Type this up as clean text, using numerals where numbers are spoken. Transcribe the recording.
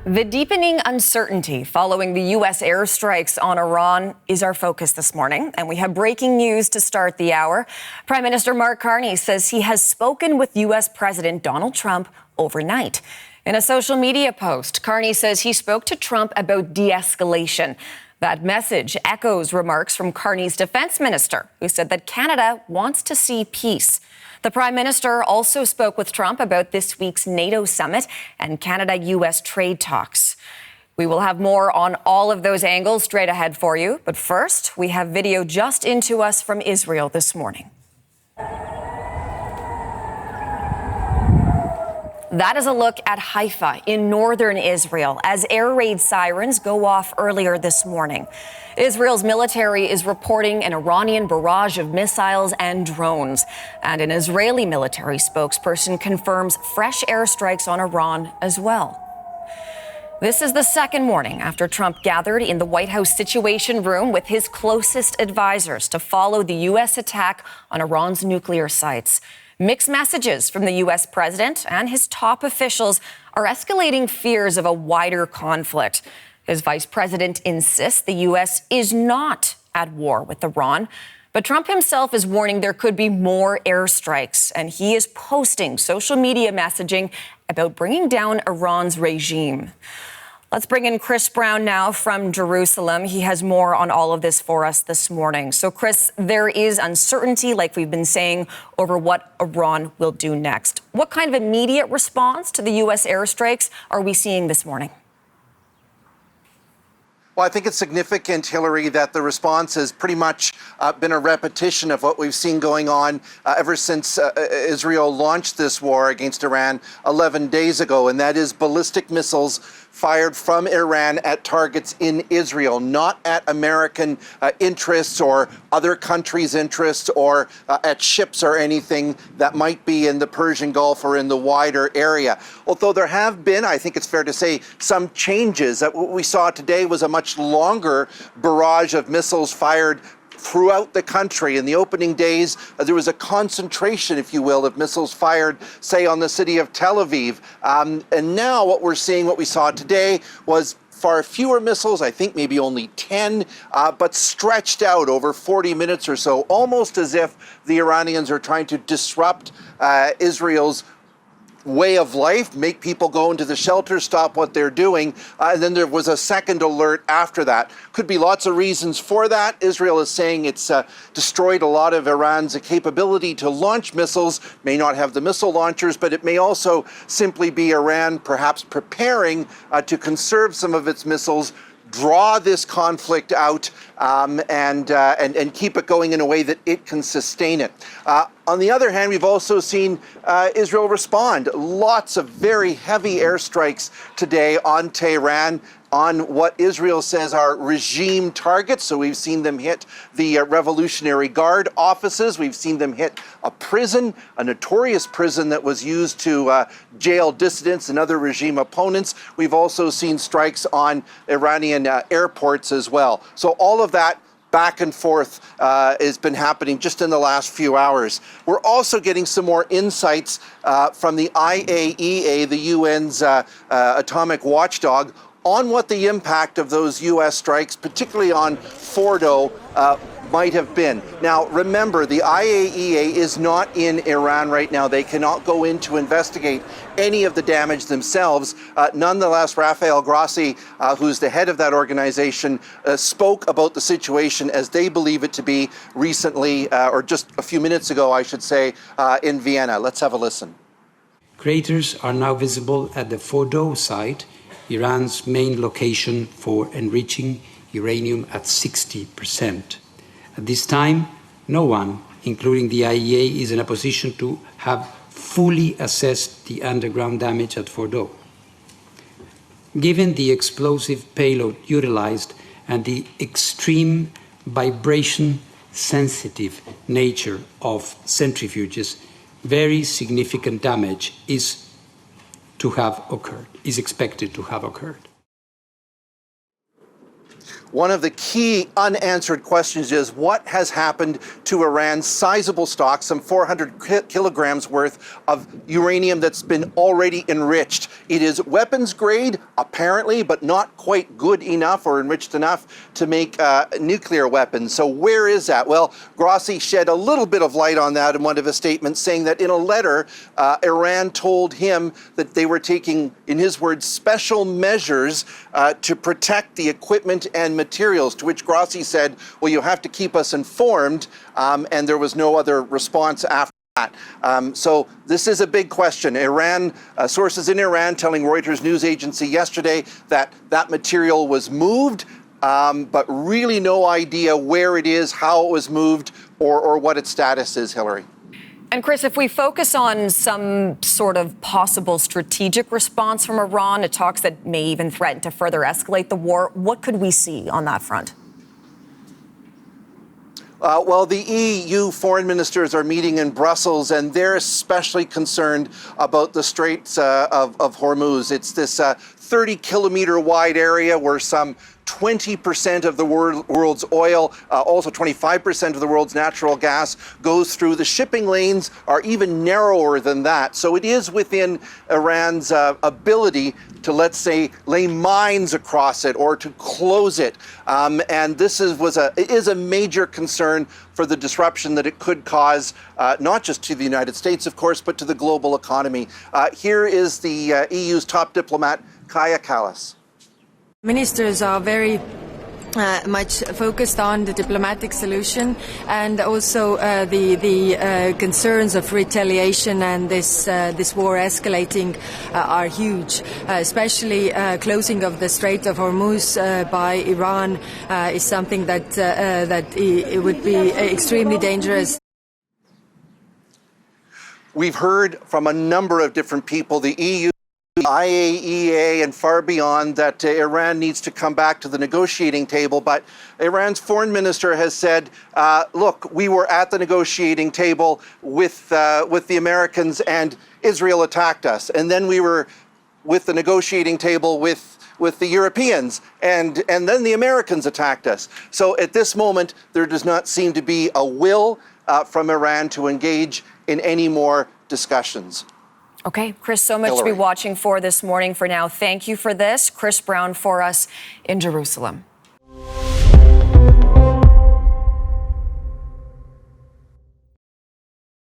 The deepening uncertainty following the U.S. airstrikes on Iran is our focus this morning, and we have breaking news to start the hour. Prime Minister Mark Carney says he has spoken with U.S. President Donald Trump overnight. In a social media post, Carney says he spoke to Trump about de-escalation. That message echoes remarks from Carney's defense minister, who said that Canada wants to see peace. The Prime Minister also spoke with Trump about this week's NATO summit and Canada-U.S. trade talks. We will have more on all of those angles straight ahead for you. But first, we have video just into us from Israel this morning. That is a look at Haifa in northern Israel as air raid sirens go off earlier this morning. Israel's military is reporting an Iranian barrage of missiles and drones. And an Israeli military spokesperson confirms fresh airstrikes on Iran as well. This is the second morning after Trump gathered in the White House Situation Room with his closest advisors to follow the U.S. attack on Iran's nuclear sites. Mixed messages from the U.S. president and his top officials are escalating fears of a wider conflict. His vice president insists the U.S. is not at war with Iran, but Trump himself is warning there could be more airstrikes, and he is posting social media messaging about bringing down Iran's regime. Let's bring in Chris Brown now from Jerusalem. He has more on all of this for us this morning. So, Chris, there is uncertainty, like we've been saying, over what Iran will do next. What kind of immediate response to the U.S. airstrikes are we seeing this morning? Well, I think it's significant, Hillary, that the response has pretty much been a repetition of what we've seen going on ever since Israel launched this war against Iran 11 days ago, and that is ballistic missiles fired from Iran at targets in Israel, not at American interests or other countries' interests or at ships or anything that might be in the Persian Gulf or in the wider area. Although there have been, I think it's fair to say, some changes. That what we saw today was a much longer barrage of missiles fired throughout the country. In the opening days, there was a concentration, if you will, of missiles fired, say, on the city of Tel Aviv. And now what we're seeing, what we saw today, was far fewer missiles, I think maybe only 10, but stretched out over 40 minutes or so, almost as if the Iranians are trying to disrupt Israel's way of life, make people go into the shelters, stop what they're doing. And then there was a second alert after that. Could be lots of reasons for that. Israel is saying it's destroyed a lot of Iran's capability to launch missiles, may not have the missile launchers, but it may also simply be Iran perhaps preparing to conserve some of its missiles, draw this conflict out and keep it going in a way that it can sustain it. On the other hand, we've also seen Israel respond. Lots of very heavy airstrikes today on Tehran, on what Israel says are regime targets. So we've seen them hit the Revolutionary Guard offices. We've seen them hit a prison, a notorious prison that was used to jail dissidents and other regime opponents. We've also seen strikes on Iranian airports as well. So all of that back and forth has been happening just in the last few hours. We're also getting some more insights from the IAEA, the UN's atomic watchdog, on what the impact of those U.S. strikes, particularly on Fordow, might have been. Now, remember, the IAEA is not in Iran right now. They cannot go in to investigate any of the damage themselves. Nonetheless, Rafael Grossi, who's the head of that organization, spoke about the situation as they believe it to be recently, or just a few minutes ago, I should say, in Vienna. Let's have a listen. Craters are now visible at the Fordow site, Iran's main location for enriching uranium at 60%. At this time, no one, including the IAEA, is in a position to have fully assessed the underground damage at Fordow. Given the explosive payload utilized and the extreme vibration-sensitive nature of centrifuges, very significant damage is expected to have occurred. one of the key unanswered questions is what has happened to Iran's sizable stock, some 400 kilograms worth of uranium that's been already enriched. It is weapons grade, apparently, but not quite good enough or enriched enough to make nuclear weapons. So where is that? Well, Grossi shed a little bit of light on that in one of his statements, saying that in a letter, Iran told him that they were taking, in his words, special measures to protect the equipment and materials, to which Grossi said, well, you have to keep us informed, and there was no other response after that. So this is a big question. Iran, sources in Iran telling Reuters news agency yesterday that that material was moved, but really no idea where it is, how it was moved, or what its status is, Hillary. And Chris, if we focus on some sort of possible strategic response from Iran to talks that may even threaten to further escalate the war, what could we see on that front? Well, the EU foreign ministers are meeting in Brussels, and they're especially concerned about the Straits of Hormuz. It's this 30-kilometer wide area where some 20% of the world's oil, also 25% of the world's natural gas goes through. The shipping lanes are even narrower than that. So it is within Iran's ability to, let's say, lay mines across it or to close it. And this is a major concern for the disruption that it could cause, not just to the United States, of course, but to the global economy. Here is the EU's top diplomat, Kaja Kallas. Ministers are very much focused on the diplomatic solution and also the concerns of retaliation and this war escalating are huge. Especially closing of the Strait of Hormuz by Iran is something that it would be extremely dangerous. We've heard from a number of different people, the EU, IAEA, and far beyond, that Iran needs to come back to the negotiating table. But Iran's foreign minister has said, look, we were at the negotiating table with the Americans and Israel attacked us. And then we were with the negotiating table with the Europeans, and then the Americans attacked us. So at this moment, there does not seem to be a will from Iran to engage in any more discussions. Okay, Chris, so much Hillary. to be watching for this morning. For now, thank you for this. Chris Brown for us in Jerusalem.